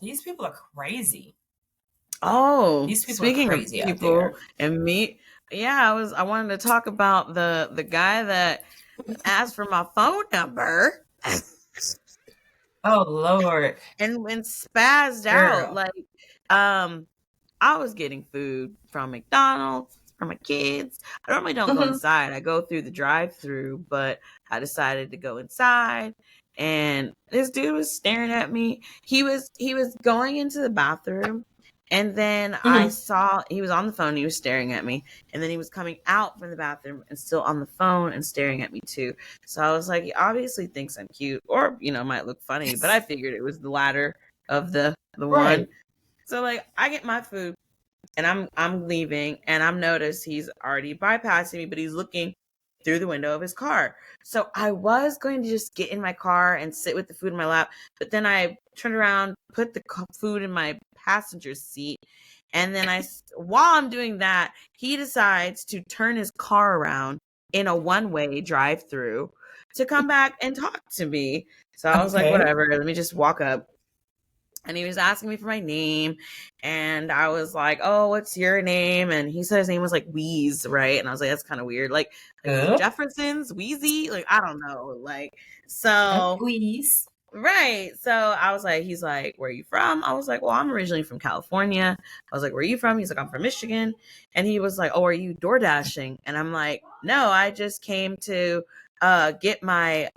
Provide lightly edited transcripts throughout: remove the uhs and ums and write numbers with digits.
These people are crazy. Oh, These people are speaking of crazy out people there. and me, yeah, I wanted to talk about the guy that asked for my phone number Oh Lord, and spazzed out. girl. Like, I was getting food from McDonald's for my kids. I normally don't go Hmm. inside. I go through the drive-through, but I decided to go inside and this dude was staring at me. He was going into the bathroom and then I Hmm. saw he was on the phone, he was staring at me, and then he was coming out from the bathroom and still on the phone and staring at me too. So I was like, he obviously thinks I'm cute or, might look funny, but I figured it was the latter of the one. Right. So like I get my food and I'm leaving and I'm noticed he's already bypassing me, but he's looking through the window of his car. So I was going to just get in my car and sit with the food in my lap, but then I turned around, put the food in my passenger seat, and then while I'm doing that, he decides to turn his car around in a one-way drive-through to come back and talk to me. So I was like, Okay. whatever, let me just walk up, and he was asking me for my name, and I was like, oh, what's your name? And he said his name was like Weez, right? And I was like, that's kind of weird, like the Good. Jeffersons, Wheezy, like I don't know, like, so Please. right. So I was like, he's like, where are you from? I was like, well, I'm originally from California. I was like, where are you from? He's like, I'm from Michigan. And he was like, oh, are you door dashing? And I'm like, no, I just came to get my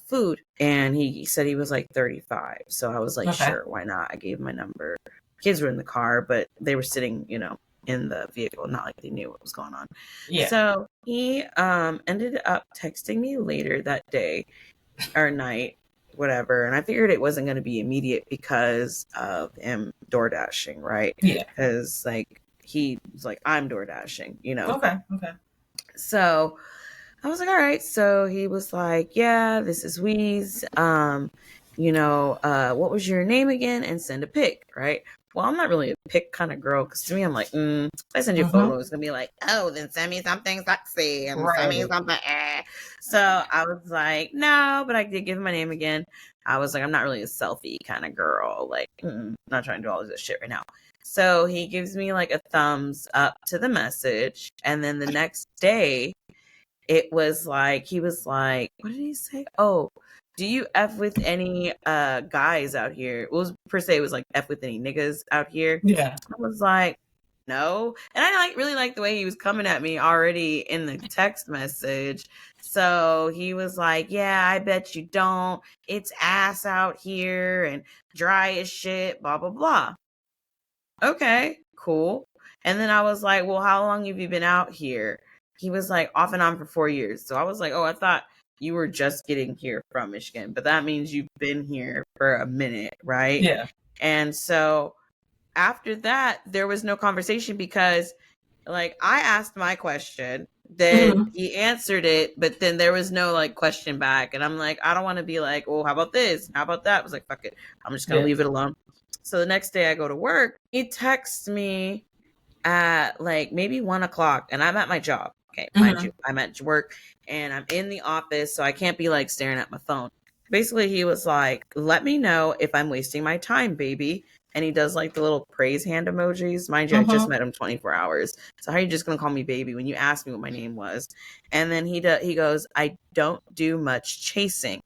food. And he said he was like 35. So I was like, Okay. sure, why not? I gave him my number. Kids were in the car, but they were sitting, in the vehicle, not like they knew what was going on. Yeah. So he ended up texting me later that day or night, whatever. And I figured it wasn't going to be immediate because of him door dashing, right? Yeah. Because like he was like, I'm door dashing. Okay. Okay. So I was like, all right. So he was like, yeah, this is Weez. What was your name again? And send a pic, right? Well, I'm not really a pic kind of girl because to me, I'm like, if I send you a Mm-hmm. photo, it's gonna be like, oh, then send me something sexy and send me Right. something. So I was like, no, but I did give him my name again. I was like, I'm not really a selfie kind of girl. Like, not trying to do all this shit right now. So he gives me like a thumbs up to the message, and then the next day it was like he was like, what did he say? Oh, do you F with any guys out here? It was per se, it was like F with any niggas out here. Yeah. I was like, no. And I really like the way he was coming at me already in the text message. So he was like, yeah, I bet you don't. It's ass out here and dry as shit, blah blah blah. Okay, cool. And then I was like, well, how long have you been out here? He was like, off and on for 4 years. So I was like, oh, I thought you were just getting here from Michigan, but that means you've been here for a minute, right? Yeah. And so after that, there was no conversation because, like, I asked my question, then Hmm. he answered it, but then there was no like question back. And I'm like, I don't want to be like, oh, how about this? How about that? I was like, fuck it. I'm just going to Yeah. leave it alone. So the next day I go to work. He texts me at like maybe 1 o'clock, and I'm at my job. Okay, mind you, Hmm. I'm at work and I'm in the office, so I can't be like staring at my phone. Basically, he was like, let me know if I'm wasting my time, baby. And he does like the little praise hand emojis. Mind you, I just Hmm. met him 24 hours. So how are you just gonna call me baby when you asked me what my name was? And then he goes, I don't do much chasing.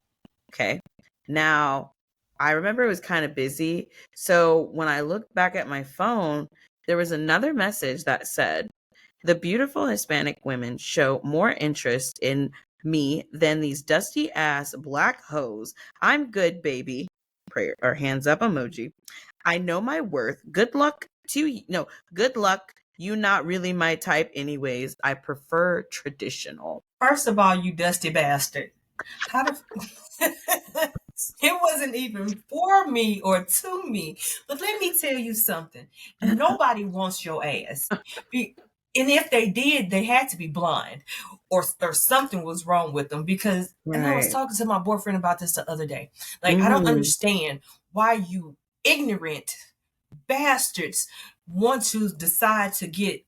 Okay. Now, I remember it was kind of busy. So when I looked back at my phone, there was another message that said, the beautiful Hispanic women show more interest in me than these dusty ass black hoes. I'm good, baby. Prayer or hands up emoji. I know my worth. Good luck to you. No, good luck. You not really my type anyways. I prefer traditional. First of all, you dusty bastard. How the it wasn't even for me or to me. But let me tell you something. Nobody wants your ass. And if they did, they had to be blind or something was wrong with them because and I was Right. talking to my boyfriend about this the other day. Like I don't Mm-hmm. understand why you ignorant bastards want to decide to get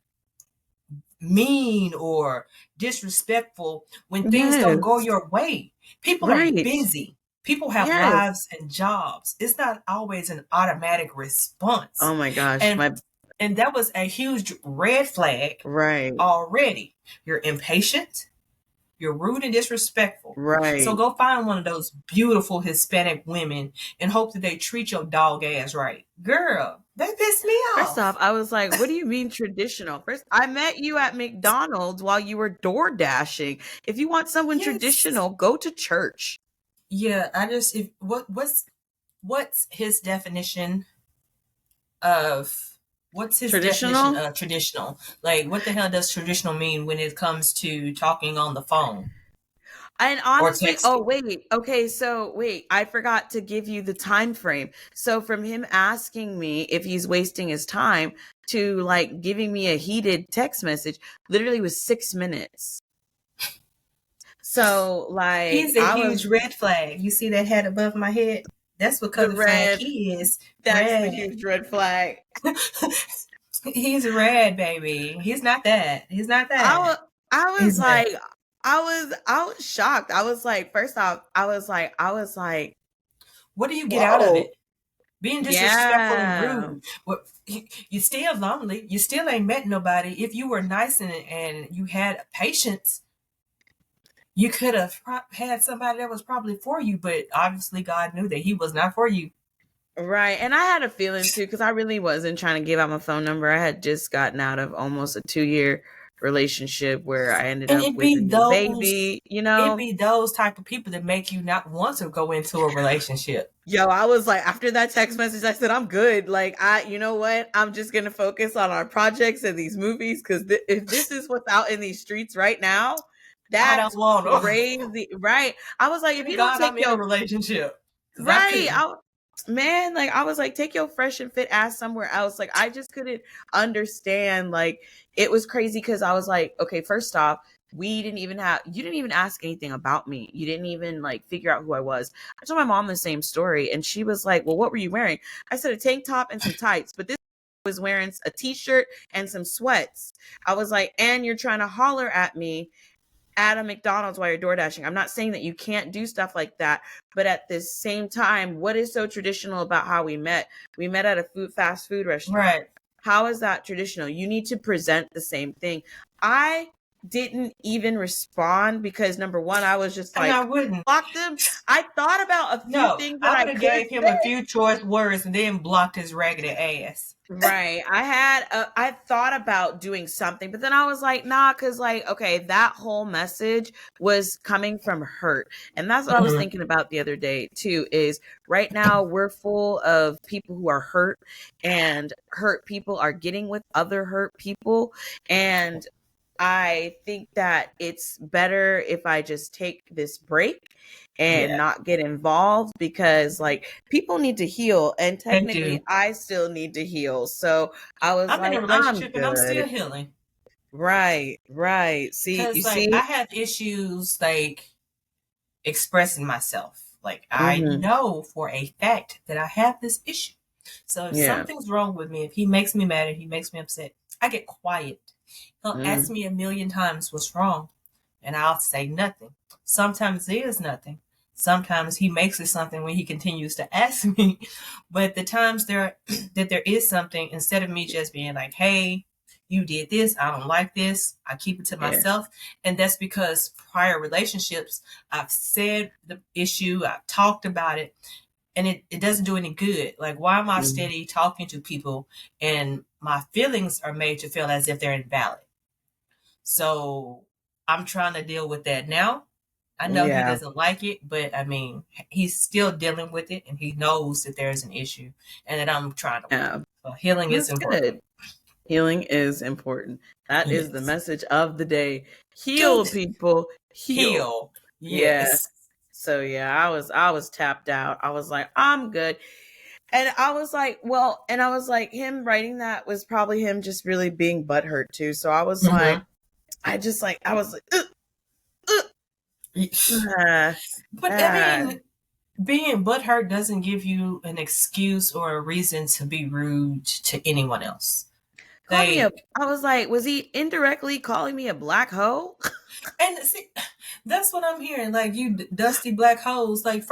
mean or disrespectful when things don't go Yes. your way. People are Right. busy. People have Yes. lives and jobs. It's not always an automatic response. Oh my gosh. And and that was a huge red flag Right. already. You're impatient, you're rude and disrespectful. So Right. go find one of those beautiful Hispanic women and hope that they treat your dog ass right. Girl, that pissed me First off, off. I was like, what do you mean traditional? First, I met you at McDonald's while you were door dashing. If you want someone Yes. traditional, go to church. Yeah, I just if what's his definition of what's his definition Traditional? of traditional? Like what the hell does traditional mean when it comes to talking on the phone And or honestly, oh texting? wait, okay, so wait, I forgot to give you the time frame. So from him asking me if he's wasting his time to like giving me a heated text message, literally was 6 minutes. So like He's a I huge was red flag. You see that hat above my head? That's what the color flag red. he is. That's the Red. huge red flag. He's red, baby. He's not that. He's not I that. was I was He's red. like I was shocked. I was like, first off, I was like, What do you get out of whoa. it? Being disrespectful and Yeah. rude. What you still lonely. You still ain't met nobody. If you were nice and you had patience, you could have had somebody that was probably for you. But obviously, God knew that He was not for you. Right. And I had a feeling too, because I really wasn't trying to give out my phone number. I had just gotten out of almost a 2 year relationship where I ended And up with a new baby, it be those type of people that make you not want to go into a relationship. Yo, I was like, after that text message, I said, I'm good. Like, you know what? I'm just going to focus on our projects and these movies because if this is what's out in these streets right now, I don't that's want to. crazy. Right. I was like, if Thank you don't God take I'm in a your, relationship because I right. couldn't. Man, like, I was like, take your fresh and fit ass somewhere else. Like, I just couldn't understand. Like, it was crazy because I was like, okay, first off, you didn't even ask anything about me. You didn't even like figure out who I was. I told my mom the same story and she was like, well, what were you wearing? I said a tank top and some tights, but this was wearing a t-shirt and some sweats. I was like, and you're trying to holler at me at a McDonald's while you're door dashing. I'm not saying that you can't do stuff like that, but at the same time, what is so traditional about how we met? We met at a fast food restaurant. Right. How is that traditional? You need to present the same thing. I didn't even respond because number one, I was just And I like, wouldn't. block them. I thought about a few No, things that I I would have could gave him a say. few choice words and then blocked his raggedy ass. Right. I thought about doing something, but then I was like, nah, because like, okay, that whole message was coming from hurt. And that's what I was Mm-hmm. thinking about the other day too, is right now we're full of people who are hurt and hurt people are getting with other hurt people. And I think that it's better if I just take this break and Yeah, not get involved because like people need to heal and they technically do. I still need to heal. So I was I'm in a like, I'm relationship and I'm still good. healing. Right, right. See, you Because, like, see? I have issues, like, expressing myself. Like, I Mm-hmm. know for a fact that I have this issue. So if Yeah. something's wrong with me, if he makes me mad or he makes me upset, I get quiet. He'll ask Mm, me a million times what's wrong, and I'll say nothing. Sometimes it is nothing. Sometimes he makes it something when he continues to ask me. But the times there that there is something, instead of me just being like, "Hey, you did this. I don't like this," I keep it to yeah. myself, and that's because prior relationships, I've said the issue, I've talked about it, and it doesn't do any good. Like, why am I Mm, steady talking to people and my feelings are made to feel as if they're invalid? So I'm trying to deal with that now. I know he yeah. doesn't like it, but I mean, he's still dealing with it and he knows that there's an issue and that I'm trying to work. Yeah. So healing is That's important. good. Healing is important. That is the Yes. message of the day. Heal, Cute. people. Heal. Heal. Yeah. Yes. So yeah, I was tapped out. I was like, I'm good. And I was like, well, and I was like, him writing that was probably him just really being butthurt too. So I was like, Mm-hmm. I was like, ah, But I ah. mean, being butthurt doesn't give you an excuse or a reason to be rude to anyone else. Call me a, Like, I was like, was he indirectly calling me a black hole? and see, that's what I'm hearing. Like, you dusty black holes. Like,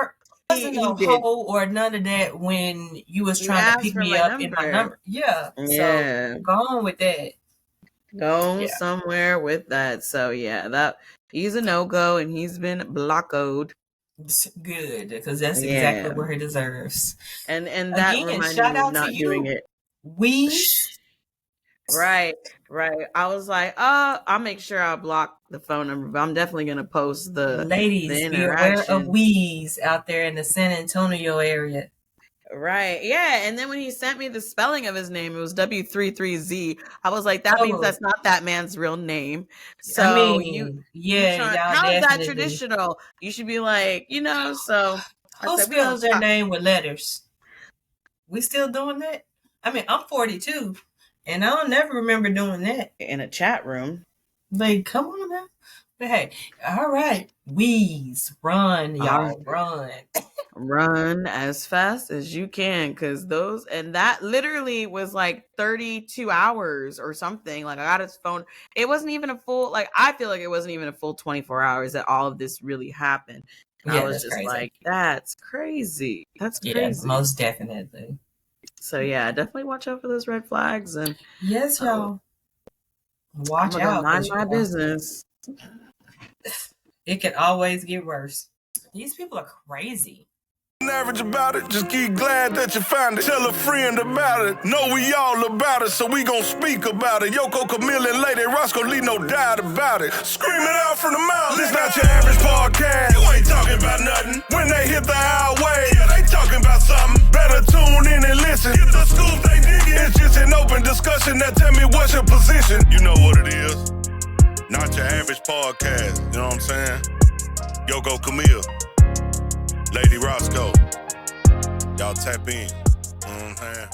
wasn't no did. hoe or none of that when you was You trying to asked pick for me my up in my number. number. Yeah. Yeah. So go on with that. Go Yeah. somewhere with that. So yeah, that he's a no-go and he's been blockoed. Good, because that's exactly Yeah. where he deserves. And that Again, reminded shout me of out to not doing you, it. Weez. Right. I was like, I'll make sure I block the phone number, but I'm definitely gonna post the Ladies, be aware of interaction. Weez out there in the San Antonio area. Right. Yeah. And then when he sent me the spelling of his name, it was W33Z. I was like, that means Oh, that's not that man's real name. I So mean, you yeah, trying, y'all how is that definitely. traditional? You should be like, so I Who said, we gonna spells their stop name with letters? We still doing that? I mean, I'm 42, and I don't never remember doing that. in a chat room. Like, come on now. But hey, all right, Weez, run, y'all, run. Run as fast as you can, because that literally was like 32 hours or something. Like I got his phone. It wasn't even a full, like, I feel like it wasn't even a full 24 hours that all of this really happened. And I Yeah, was that's just crazy. like, that's crazy. That's Yeah, crazy. most definitely. So yeah, definitely watch out for those red flags. And yes, y'all. Watch I'm gonna out. go mind my business. It can always get worse. These people are crazy. Average about it, just keep glad that you found it. Tell a friend about it, know we all about it, so we gon' speak about it. Yoko, Camille, and Lady Roscoe, leave no doubt about it. Scream it out from the mountain. This not your average podcast. You ain't talking about nothing. When they hit the highway, yeah, they talking about something. Better tune in and listen. Get the scoop, they dig it. It's just an open discussion. Now tell me what's your position. You know what it is. Not your average podcast. You know what I'm saying? Yoko, Camille, Lady Roscoe. Y'all tap in. You know what I'm saying?